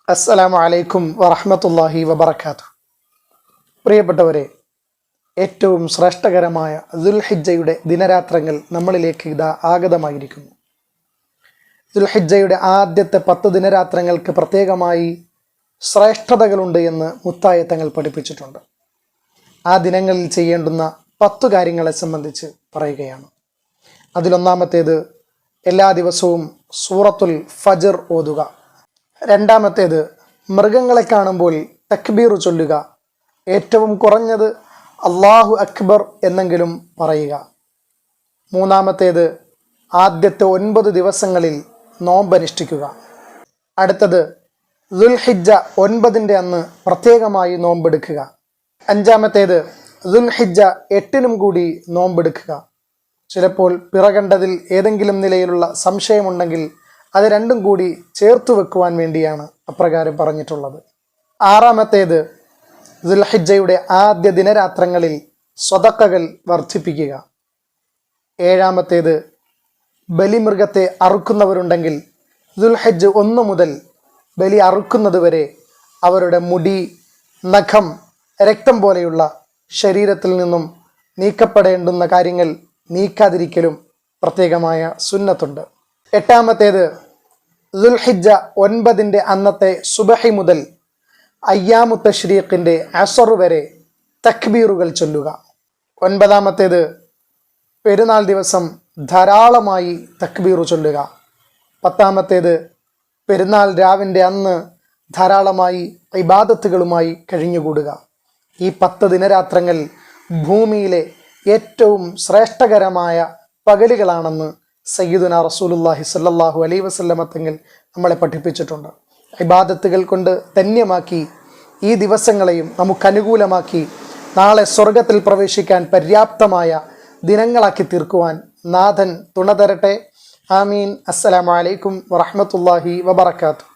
അസ്സലാമു അലൈക്കും വറഹ്മത്തുള്ളാഹി വബറകാതുഹു. പ്രിയപ്പെട്ടവരെ, ഏറ്റവും ശ്രേഷ്ഠകരമായ ദുൽഹിജ്ജയുടെ ദിനരാത്രങ്ങൾ നമ്മളിലേക്ക് ഇതാ ആഗതമായിരിക്കുന്നു. ദുൽഹിജ്ജയുടെ ആദ്യത്തെ 10 ദിനരാത്രങ്ങൾക്ക് പ്രത്യേകമായി ശ്രേഷ്ഠതകളുണ്ട് എന്ന് മുത്തായ തങ്ങൾ പഠിപ്പിച്ചിട്ടുണ്ട്. ആ ദിനങ്ങളിൽ ചെയ്യേണ്ടുന്ന 10 കാര്യങ്ങളെ സംബന്ധിച്ച് പറയുകയാണ്. അതിലൊന്നാമത്തേത്, എല്ലാ ദിവസവും സൂറത്തുൽ ഫജ്ർ ഓതുക. രണ്ടാമത്തേത്, മൃഗങ്ങളെ കാണുമ്പോൾ തക്ബീർ ചൊല്ലുക. ഏറ്റവും കുറഞ്ഞത് അല്ലാഹു അക്ബർ എന്നെങ്കിലും പറയുക. മൂന്നാമത്തേത്, ആദ്യത്തെ 9 ദിവസങ്ങളിൽ നോമ്പനുഷ്ഠിക്കുക. അടുത്തത്, ദുൽഹിജ്ജ 9-ന്റെ അന്ന് പ്രത്യേകമായി നോമ്പെടുക്കുക. അഞ്ചാമത്തേത്, ദുൽഹിജ്ജ 8-നും കൂടി നോമ്പെടുക്കുക. ചിലപ്പോൾ പിറകണ്ടതിൽ ഏതെങ്കിലും നിലയിലുള്ള സംശയമുണ്ടെങ്കിൽ അത് രണ്ടും കൂടി ചേർത്ത് വെക്കുവാൻ വേണ്ടിയാണ് അപ്രകാരം പറഞ്ഞിട്ടുള്ളത്. ആറാമത്തേത്, ദുൽഹിജ്ജയുടെ ആദ്യ ദിനരാത്രങ്ങളിൽ സ്വതക്കകൾ വർദ്ധിപ്പിക്കുക. ഏഴാമത്തേത്, ബലിമൃഗത്തെ അറുക്കുന്നവരുണ്ടെങ്കിൽ ദുൽഹിജ്ജ് 1 മുതൽ ബലി അറുക്കുന്നത് വരെ അവരുടെ മുടി, നഖം, രക്തം പോലെയുള്ള ശരീരത്തിൽ നിന്നും നീക്കപ്പെടേണ്ടുന്ന കാര്യങ്ങൾ നീക്കാതിരിക്കലും പ്രത്യേകമായ സുന്നത്തുണ്ട്. എട്ടാമത്തേത്, ദുൽഹിജ്ജ 9-ന്റെ അന്നത്തെ സുബഹി മുതൽ അയ്യാമു തശ്രീഖിൻ്റെ അസർ വരെ തക്ബീറുകൾ ചൊല്ലുക. 9-ാമത്തേത്, പെരുന്നാൾ ദിവസം ധാരാളമായി തക്ബീറു ചൊല്ലുക. 10-ാമത്തേത്, പെരുന്നാൾ രാവിൻ്റെ അന്ന് ധാരാളമായി ഇബാദത്തുകളുമായി കഴിഞ്ഞുകൂടുക. ഈ 10 ദിനരാത്രങ്ങൾ ഭൂമിയിലെ ഏറ്റവും ശ്രേഷ്ഠകരമായ പകലുകളാണെന്ന് സയ്യിദുനാ റസൂലുള്ളാഹി സ്വല്ലല്ലാഹു അലൈഹി വസല്ലമ തങ്ങൾ നമ്മളെ പഠിപ്പിച്ചിട്ടുണ്ട്. ഇബാദത്തുകൾ കൊണ്ട് ധന്യമാക്കി ഈ ദിവസങ്ങളെയും നമുക്ക് അനുകൂലമാക്കി നാളെ സ്വർഗത്തിൽ പ്രവേശിക്കാൻ പര്യാപ്തമായ ദിനങ്ങളാക്കി തീർക്കുവാൻ നാഥൻ തുണ തരട്ടെ. ആമീൻ. അസ്സലാമു അലൈക്കും വറഹ്മത്തുള്ളാഹി വബറകാതുഹു.